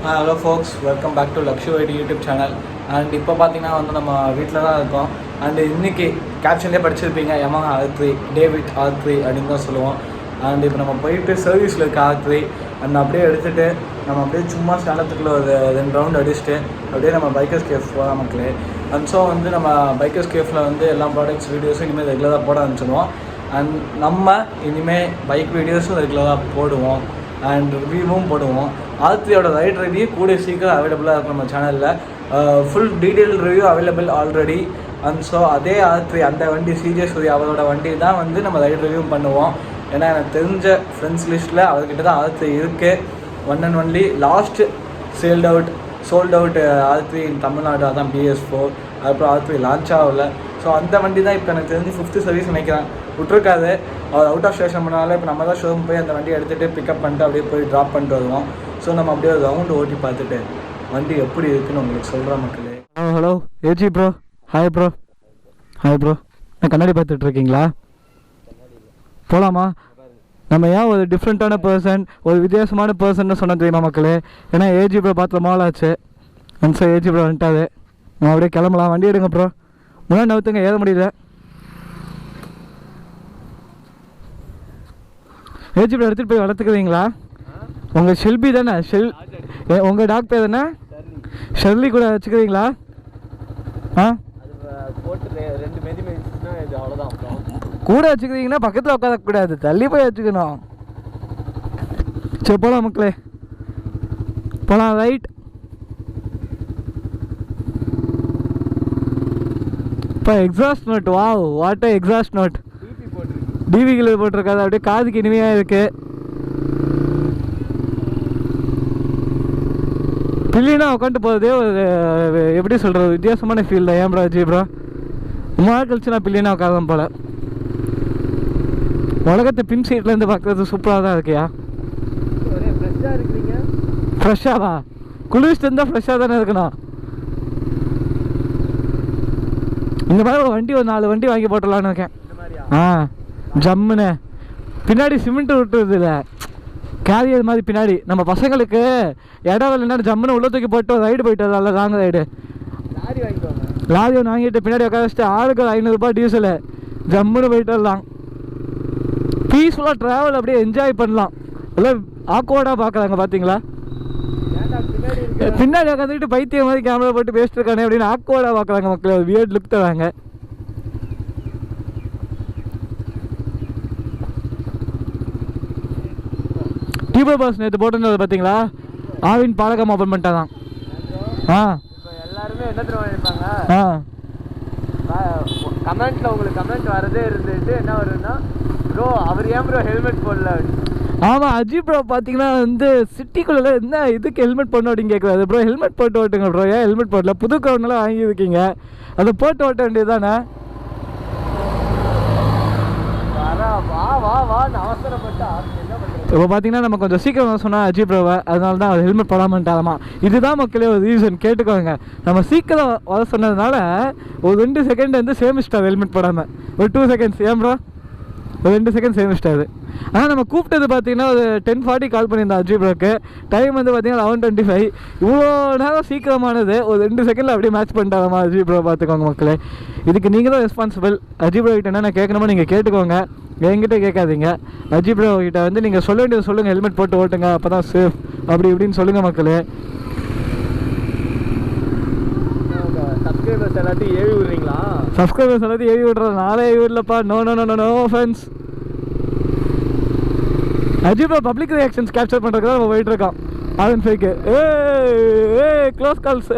Hello folks, welcome back to Lakshu YouTube channel. And இப்போ பார்த்தீங்கன்னா வந்து நம்ம வீட்டில் தான் இருக்கோம். அண்ட் இன்றைக்கி கேப்ஷன்லேயே படிச்சிருப்பீங்க YAMAHA R3 டேவிட் R3 அப்படின்னு தான் சொல்லுவோம். அண்ட் இப்போ நம்ம போயிட்டு சர்வீஸில் இருக்க R3 அந்த அப்படியே எடுத்துகிட்டு நம்ம அப்படியே சும்மா சேலத்துக்குள்ளே ஒரு 2 ரவுண்ட் அடிச்சுட்டு அப்படியே நம்ம பைக்கர்ஸ் கேஃப் போகலாம் மக்களே. அண்ட் ஸோ வந்து நம்ம பைக்கர்ஸ் கேஃபில் வந்து எல்லா ப்ராடக்ட்ஸ் வீடியோஸும் இனிமேல் ரெகுலராக போட ஆரம்பிச்சிடுவோம். அண்ட் நம்ம இனிமேல் பைக் வீடியோஸும் ரெகுலராக போடுவோம் அண்ட் ரிவ்யூவும் போடுவோம். R3யோட ரைட் ரிவ்யூ கூட சீக்கிரம் அவைலபிளாக இருக்கும் நம்ம சேனலில். Full detail review available already. And so அதே R3 அந்த வண்டி சிஜிஎஸ் அவரோட வண்டி தான் வந்து நம்ம ரைட் ரிவ்யூ பண்ணுவோம். ஏன்னா எனக்கு தெரிஞ்ச ஃப்ரெண்ட்ஸ் லிஸ்ட்டில் அவர்கிட்ட தான் R3 இருக்குது. One and only last sold out R3 இன் தமிழ்நாடு அதான் BS4. அதுக்கப்புறம் R3 லான்ச் ஆகல. ஸோ அந்த வண்டி தான் இப்போ எனக்கு தெரிஞ்சு 5th சர்வீஸ் நினைக்கிறேன் விட்ருக்காது. அவர் அவுட் ஆஃப் ஸ்டேஷன் பண்ணாலும் இப்போ நம்ம தான் ஷோரூம் போய் அந்த வண்டியை எடுத்துகிட்டு பிக்கப் பண்ணிட்டு அப்படியே போய் ட்ராப் பண்ணிட்டு வருவோம். ஸோ நம்ம அப்படியே ஒரு ரவுண்டு ஓட்டி பார்த்துட்டு வண்டி எப்படி இருக்குன்னு உங்களுக்கு சொல்கிறேன் மக்களே. Hello AG bro. Hi bro. நான் கண்ணாடி பார்த்துட்டு இருக்கீங்களா? போகலாமா? நம்ம ஏன் ஒரு டிஃப்ரெண்ட்டான பர்சன், ஒரு வித்தியாசமான பர்சன் சொன்ன தெரியுமா மக்களே? ஏன்னா ஏஜி ப்ரோ பார்த்து மால் ஆச்சு. அண்ட் ஸோ ஏஜி ப்ரோ வந்துட்டாது. நம்ம அப்படியே கிளம்பலாம். வண்டி எடுங்க ப்ரோ. முன்னாடி நவுத்துங்க, ஏற முடியல. ஏஜி ப்ரோ எடுத்துகிட்டு போய் வளர்த்துக்குறீங்களா? உங்கள் ஷெல்பி தானே? உங்கள் டாக் பேர் தானே? ஷெர்லி கூட வச்சுக்கிறீங்களா? கூட வச்சுக்கிறீங்கன்னா பக்கத்தில் உட்காரக்கூடாது, தள்ளி போய் வச்சுக்கணும். சரி போகலாம் மக்களே, போகலாம். ரைட். இப்போ exhaust note. Wow, what exhaust note. டிவிக்கில் போட்டிருக்காது, அப்படியே காதுக்கு இனிமையாக இருக்குது. பில்லினா உட்காந்து போகிறதே ஒரு எப்படி சொல்கிறது, வித்தியாசமான ஃபீல் தான். ஏன் ப்ரோ ஜி ப்ரோ ரொம்ப நாள் கழிச்சு நான் பில்லினா உட்காதான் போல். உலகத்தை பின் சீட்லேருந்து பார்க்குறது சூப்பராக தான் இருக்கியா? ஃப்ரெஷ்ஷாவா? குளிச்சுட்டு இருந்தால் ஃப்ரெஷ்ஷாக தானே இருக்கணும். இந்த மாதிரி ஒரு வண்டி, ஒரு 4 வண்டி வாங்கி போட்டலான்னு இருக்கேன். ஜம்முன்னு பின்னாடி சிமெண்ட் விட்டுறது இல்லை, கேரியர் மாதிரி பின்னாடி. நம்ம பசங்களுக்கு இடம் இல்லைன்னா ஜம்முன்னு உள்ள தூக்கி போட்டு ஒரு ரைடு போயிட்டு வரல, லாங் ரைடு. லாரி ஒன்று வாங்கிட்டு பின்னாடி உட்கார வச்சுட்டு ஆளுக்கு 500 ரூபாய் டீசலு, ஜம்முன்னு போயிட்டு வரலாம். பீஸ்ஃபுல்லாக ட்ராவல் அப்படியே என்ஜாய் பண்ணலாம். எல்லாம் ஆக்வர்டாக பார்க்குறாங்க பார்த்தீங்களா? பின்னாடி உட்காந்துக்கிட்டு பைத்தியம் மாதிரி கேமரா போட்டு பேசிட்டு இருக்கானே அப்படின்னு ஆக்வர்டாக பார்க்குறாங்க மக்கள். ஒரு வியர்ட் லுக் தராங்க. டியூபர் பாஸ் நேற்று போட்டுருந்தது பார்த்தீங்களா? ஆவின் பாலகம் ஓப்பன் பண்ணிட்டாதான். எல்லாருமே என்ன தெரியுமா நினைப்பாங்க, கமெண்ட்ல உங்களுக்கு கமெண்ட் வரதே இருந்துட்டு என்ன வருதுன்னா, ப்ரோ அவர் ஏன் ப்ரோ ஹெல்மெட் போடல? ஆமாம், அஜி ப்ரோ பார்த்தீங்கன்னா வந்து சிட்டிக்குள்ளே என்ன இதுக்கு ஹெல்மெட் போடணும் அப்படின்னு கேட்குறாரு. ப்ரோ ஹெல்மெட் போட்டு ஓட்டுங்க ப்ரோ, ஏன் ஹெல்மெட் போடல? புது கிரவுண்ட்லாம் வாங்கியிருக்கீங்க, அதை போட்டு ஓட்ட வேண்டியது தானே? வா வா வான்னு அவசரப்பட்டா என்ன பண்ணுறது? இப்போ பார்த்தீங்கன்னா நம்ம கொஞ்சம் சீக்கிரம் சொன்னால் அஜி ப்ரோவை, அதனால தான் அவர் ஹெல்மெட் போடாமட்டாலாமா. இதுதான் மக்களே ஒரு ரீசன், கேட்டுக்கோங்க. நம்ம சீக்கிரம் வர சொன்னதுனால ஒரு 2 செகண்ட் வந்து சேமிச்சிட்டார் ஹெல்மெட் போடாமல். ஒரு 2 செகண்ட்ஸ். ஏன் ப்ரோ? ஒரு 2 செகண்ட் சேமிச்சிட்டாரு. ஆனால் நம்ம கூப்பிட்டது பார்த்தீங்கன்னா ஒரு 10:40 கால் பண்ணியிருந்தோம் அஜி ப்ரோக்கு. டைம் வந்து பார்த்தீங்கன்னா 11:25. இவ்வளோ நேரம் சீக்கிரமானது ஒரு 2 செகண்டில் அப்படியே மேட்ச் பண்ணிட்டாராமா அஜி ப்ரோ. பார்த்துக்கோங்க மக்களே, இதுக்கு நீங்கள் தான் ரெஸ்பான்சிபிள். அஜி ப்ரோ கிட்ட என்ன கேட்கணுமோ நீங்கள் கேட்டுக்கோங்க, என்கிட்ட கேட்காதீங்க. அஜி ப்ரோ கிட்ட வந்து நீங்கள் சொல்ல வேண்டியது சொல்லுங்கள், ஹெல்மெட் போட்டு ஓட்டுங்க அப்போ தான் சேஃப் அப்படி இப்படின்னு சொல்லுங்கள் மக்களே. சப்ஸ்கிரைபர்ஸ் எல்லாத்தையும் ஏவி விடுறீங்களா? சப்ஸ்கிரைபர்ஸ் எல்லாத்தையும் ஏவி விடுறது நாளே ஏவி விடலப்பா. No no no no fans. Aji bro public reactions capture பண்ணுறதுக்கு தான் நம்ம போயிட்டு இருக்கோம். அதன் ஃபேக்கு க்ளோஸ் கால்ஸ்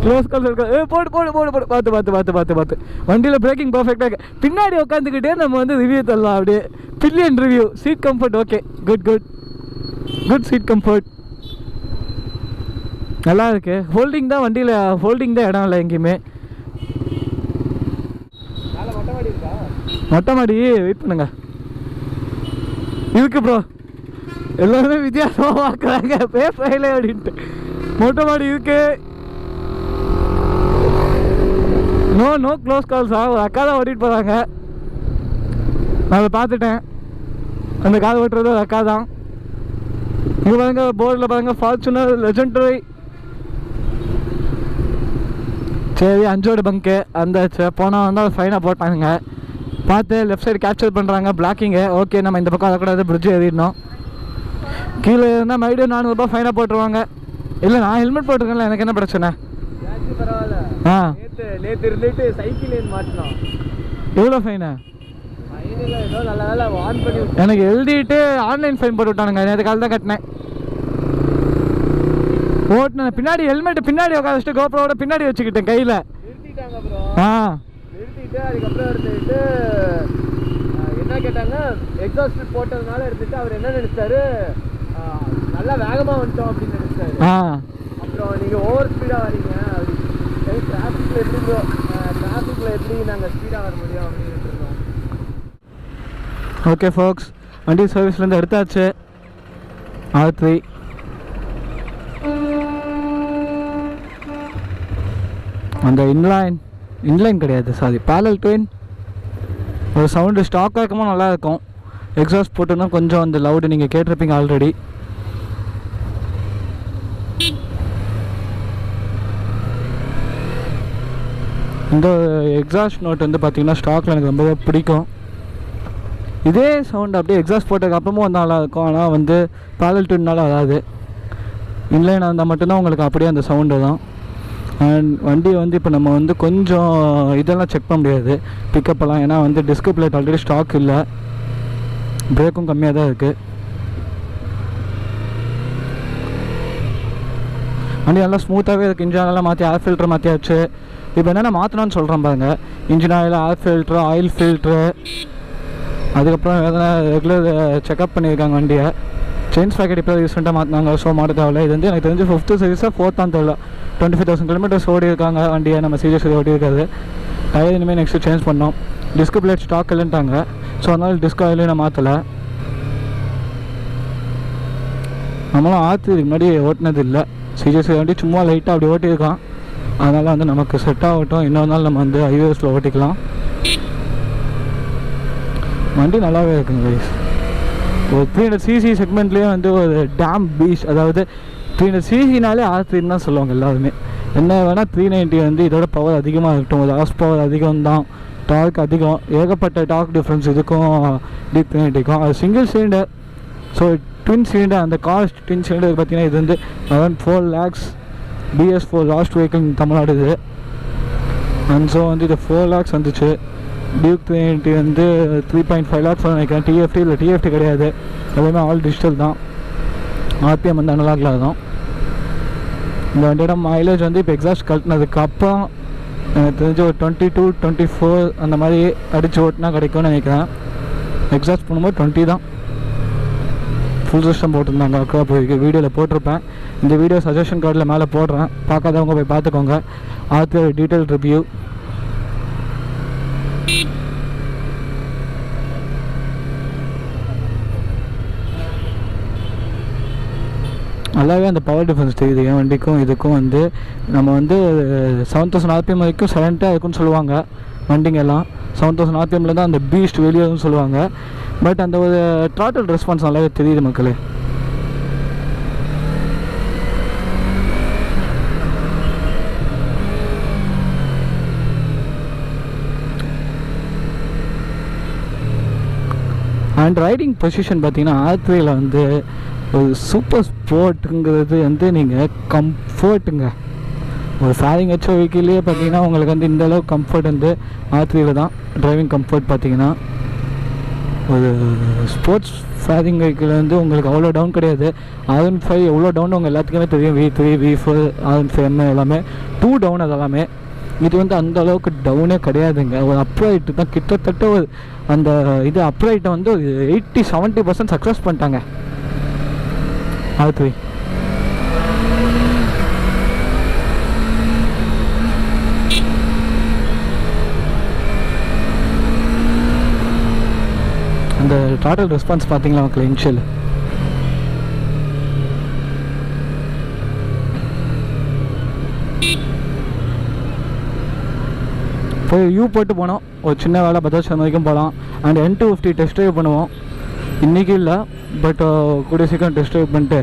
க்ளோஸ் கால்ஸ் இருக்கா? போடு போடு போடு போடு. பார்த்து வண்டியில் பிரேக்கிங் பர்ஃபெக்டாக. பின்னாடி உட்காந்துக்கிட்டே நம்ம வந்து ரிவ்யூ தரலாம் அப்படியே. Pillion review. Seat comfort okay, good seat comfort நல்லா இருக்கு. ஹோல்டிங் தான் வண்டியில், ஹோல்டிங் தான் இடம் இல்லை எங்கேயுமே. மொட்டை மாடி வெயிட் பண்ணுங்க இருக்கு ப்ரோ. எல்லாருமே வித்தியாசமாக பார்க்குறாங்க பேசல அப்படின்ட்டு. மொட்டை மாடி இருக்கு. நோ க்ளோஸ் கால்ஸா? ஒரு அக்கா தான் ஓட்டிகிட்டு போகிறாங்க, நான் அதை பார்த்துட்டேன். அந்த கார் ஓட்டுறது ஒரு அக்கா தான். இங்கே பாருங்க போர்டில் பாருங்க ஃபார்ச்சுனர் லெஜெண்டரி. சரி 5ஓட பங்க்கு அந்த போனால் வந்து அது ஃபைனாக போட்டாங்க. பார்த்து லெஃப்ட் சைடு கேப்சர் பண்ணுறாங்க பிளாக்கிங்கு. ஓகே நம்ம இந்த பக்கம் வரக்கூடாது, பிரிட்ஜ் ஏறிடணும். கீழே இருந்தால் மறுபடியும் 400 ஃபைனாக போட்டுருவாங்க. இல்லை நான் ஹெல்மெட் போட்டிருக்கேன்ல, எனக்கு என்ன பிரச்சனை? பரவாயில்ல. ஆ நேற்று இருந்துட்டு சைக்கிள் மாட்டினோம். எவ்வளோ ஃபைனு? ஏதோ நல்ல வேலை ஆன் பண்ணி எனக்கு எழுதிட்டு ஆன்லைன் ஃபைன் போட்டு விட்டானுங்க. நேற்று கால் தான் கட்டினேன். ஓட்டுனேன் பின்னாடி ஹெல்மெட் பின்னாடி உட்கார வச்சுட்டு கோப்ரோட பின்னாடி வச்சுக்கிட்டேன் கையில். நிறுத்திட்டாங்க ப்ரோ. நிறுத்திட்டு அதுக்கப்புறம் இருந்துட்டு என்ன கேட்டாங்க, எக்ஸாஸ்ட் போட்டதுனால இருந்துட்டு அவர் என்ன நினைச்சாரு, நல்லா வேகமாக வந்துட்டோம் அப்படின்னு நினைச்சாரு. அப்புறம் நீங்கள் ஓவர் ஸ்பீடாக வரீங்க அப்படி, டிராஃபிக்கில் எப்படி ப்ரோ, டிராஃபிக்கில் எப்படி நாங்கள் ஸ்பீடாக வர முடியும் அப்படின்னு இருக்கோம். ஓகே ஃபோக்ஸ், வண்டி சர்வீஸ்லேருந்து எடுத்தாச்சு. R3 அந்த இன்லைன் கிடையாது, சாரி பேரலல் ட்வின். ஒரு சவுண்டு ஸ்டாக்காக இருக்குமோ நல்லாயிருக்கும். எக்ஸாஸ்ட் போட்டோன்னா கொஞ்சம் அந்த லவுடு நீங்கள் கேட்டிருப்பீங்க ஆல்ரெடி. இந்த எக்ஸாஸ்ட் நோட் வந்து பார்த்திங்கன்னா ஸ்டாக்கில் எனக்கு ரொம்பவே பிடிக்கும். இதே சவுண்ட் அப்படியே எக்ஸாஸ்ட் போட்டதுக்கு அப்புறமும் வந்து நல்லாயிருக்கும். ஆனால் வந்து பேரலல் ட்வின்னால வராது. இன்லைன் இருந்தால் மட்டும்தான் உங்களுக்கு அப்படியே அந்த சவுண்டு தான். அண்ட் வண்டி வந்து இப்போ நம்ம வந்து கொஞ்சம் இதெல்லாம் செக் பண்ண முடியாது பிக்கப்பெல்லாம், ஏன்னா வந்து டிஸ்க் பிளேட் ஆல்ரெடி ஸ்டாக் இல்லை, பிரேக்கும் கம்மியாக தான் இருக்குது. வண்டி நல்லா ஸ்மூத்தாகவே இருக்குது. இன்ஜின் ஆயிலெலாம் மாற்றி ஏர் ஃபில்ட்ரு மாற்றியாச்சு. இப்போ என்னென்ன மாற்றணும்னு சொல்கிறேன் பாருங்க. இன்ஜின் ஆயில், ஏர் ஃபில்ட்ரு, ஆயில் ஃபில்ட்ரு, அதுக்கப்புறம் எதனா ரெகுலர் செக்அப் பண்ணியிருக்காங்க வண்டியை. செயின் ஸ்பாக்கெட் இப்போ ரீசெண்டாக மாற்றினாங்க, ஸோ மாட்ட தேவையில்ல. இது வந்து எனக்கு தெரிஞ்சு 5th சீரிஸாக 4th தெரியல. 25,000 கிலோமீட்டர்ஸ் ஓடி இருக்காங்க வண்டியை, நம்ம சீரியஸ் ஓடி இருக்காது. டயர் இனிமேல் நெக்ஸ்ட்டு சேஞ்ச் பண்ணோம். டிஸ்க் பிளேட் ஸ்டாக் இல்லைன்ட்டாங்க, ஸோ அதனால் டிஸ்க் ஆயிலையும் நான் மாற்றலை. நம்மளும் R3 முன்னாடி ஓட்டினது இல்லை. சீரியஸ் வண்டி சும்மா லைட்டாக அப்படி ஓட்டியிருக்கான். அதனால் வந்து நமக்கு செட் ஆகட்டும், இன்னொரு நாள் நம்ம வந்து ஹைவேஸில் ஓட்டிக்கலாம். வண்டி நல்லாவே இருக்குங்க கைஸ். ஒரு 300cc செக்மெண்ட்லேயே வந்து ஒரு டேம் பீச், அதாவது 300cc R3 தான் சொல்லுவாங்க எல்லாருமே. என்ன வேணால் 390 வந்து இதோட பவர் அதிகமாக இருக்கட்டும், ஒரு ஹார்ஸ் பவர் அதிகம் தான், டார்க் அதிகம், ஏகப்பட்ட டார்க் டிஃப்ரென்ஸ் இதுக்கும் D390க்கும். அது single cylinder, so twin cylinder. அந்த காஸ்ட் ட்வின் சிலிண்டர் பார்த்தீங்கன்னா இது வந்து around 4 lakhs BS4 last vehicle Tamil Nadu இது. அண்ட் ஸோ வந்து இது 4 lakhs வந்துச்சு. டியூக் 390 வந்து 3.5 lakhs நினைக்கிறேன். TFT இல்லை, TFT கிடையாது, எல்லாமே ஆல் டிஜிட்டல் தான். RPM வந்து அனலாகில் தான். இந்த வண்டியோட மைலேஜ் வந்து இப்போ எக்ஸாஸ்ட் கழட்டினதுக்கு அப்புறம் எனக்கு தெரிஞ்சு ஒரு 22-24 அந்த மாதிரி அடித்து ஓட்டினா கிடைக்கும்னு நினைக்கிறேன். எக்ஸாஸ்ட் பண்ணும்போது 20 தான். ஃபுல் சிஸ்டம் போட்டிருந்தாங்க. அக்கா போய் வீடியோவில் போட்டிருப்பேன். இந்த வீடியோ சஜஷன் கார்டில் மேலே போடுறேன், பார்க்காதவங்க போய் பார்த்துக்கோங்க. R3 detail review. நல்லாவே அந்த பவர் டிஃபரன்ஸ் தெரியுது என் வண்டிக்கும் இதுக்கும். வந்து நம்ம வந்து 7000 RPM வரைக்கும் சைலண்ட்டாக இருக்குன்னு சொல்லுவாங்க வண்டிங்கெல்லாம். 7000 RPMல தான் அந்த பீஸ்ட் வெளியேறும்னு சொல்லுவாங்க. பட் அந்த ஒரு த்ராட்டில் ரெஸ்பான்ஸ் நல்லாவே தெரியுது மக்களே. அண்ட் ரைடிங் பொசிஷன் பார்த்தீங்கன்னா R3ல வந்து ஒரு சூப்பர் ஸ்போர்ட்டுங்கிறது வந்து நீங்கள் கம்ஃபர்ட்டுங்க. ஒரு ஃபேரிங் வச்ச வெஹிக்கிள்லேயே பார்த்தீங்கன்னா உங்களுக்கு வந்து இந்தளவுக்கு கம்ஃபர்ட் வந்து R3ல தான். டிரைவிங் கம்ஃபர்ட் பார்த்தீங்கன்னா ஒரு ஸ்போர்ட்ஸ் ஃபேரிங் வெஹிக்கிள் வந்து உங்களுக்கு அவ்வளோ டவுன் கிடையாது. R15 எவ்வளோ டவுன் உங்கள் எல்லாத்துக்குமே தெரியும். V3, V4, R15 எல்லாமே 2 டவுன். அதெல்லாமே இது வந்து அந்த அளவுக்கு டவுனே கிடையாதுங்க. ஒரு அப்ரைட்டு தான் கிட்டத்தட்ட ஒரு அந்த இது அப்ரைட்டை வந்து ஒரு 80-70% சக்ஸஸ் பண்ணிட்டாங்க R3. அந்த த்ராட்டில் ரெஸ்பான்ஸ் பார்த்தீங்களா மக்கள், இனிஷியல் போய் யூ போட்டு போனோம். ஒரு சின்ன வேலை 10,000 வரைக்கும் போகலாம். அண்ட் N250 டெஸ்ட் ட்ரைவ் பண்ணுவோம். இன்றைக்கி இல்லை, பட் கூடிய சீக்கிரம் டெஸ்ட் ட்ரைவ் பண்ணிட்டு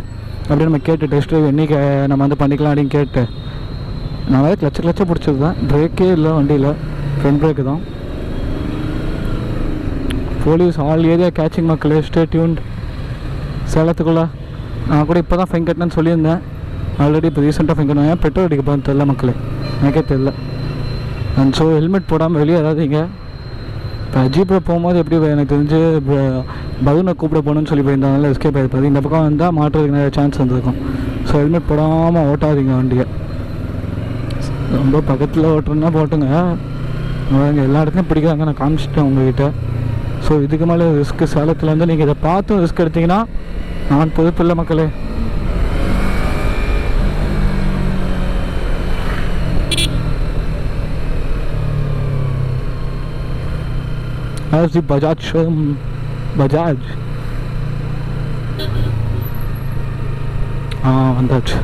அப்படியே நம்ம கேட்டு டெஸ்ட் ட்ரைவ் என்றைக்கு நம்ம வந்து பண்ணிக்கலாம் அப்படின்னு கேட்டு. நான் வேறு கிளச்சை பிடிச்சது தான், பிரேக்கே இல்லை வண்டியில், ஃப்ரண்ட் பிரேக்கு தான். போலீஸ் ஆல் ஏரியா கேட்சிங் மக்களே, ஸ்டே டியூன்ட். சேலத்துக்குள்ளே நான் கூட இப்போ தான் ஃபைன் கட்டினேன்னு சொல்லியிருந்தேன். ஆல்ரெடி இப்போ ரீசெண்டாக ஃபைன் கட்டினேன். பெட்ரோல் அடிக்க போகிறது தெரில மக்களே, எனக்கே தெரில. அண்ட் ஸோ ஹெல்மெட் போடாமல் வெளியே வராதீங்க. இப்போ ஜீப்பில் போகும்போது எப்படி எனக்கு தெரிஞ்சு பலூனை கூப்பிட போகணுன்னு சொல்லி போயிருந்தாங்கல்ல, எஸ்கேப் ஆகிருப்பாரு. இந்த பக்கம் வந்தால் மாட்டுறதுக்கு நிறைய சான்ஸ் வந்துருக்கும். ஸோ ஹெல்மெட் போடாமல் ஓட்டாதீங்க வண்டியை. ரொம்ப பக்கத்தில் ஓட்டுறதுனா போட்டுங்க. எல்லா இடத்துலையும் பிடிக்கிறாங்க, நான் காமிச்சிட்டேன் உங்கள்கிட்ட. ஸோ இதுக்கு மேலே ரிஸ்க்கு சேலத்தில் வந்து நீங்கள் இதை பார்த்தும் ரிஸ்க் எடுத்திங்கன்னா நான் பொதுப்பில்லை மக்களே. As the Bajaj showroom, Bajaj. வந்தாச்சு.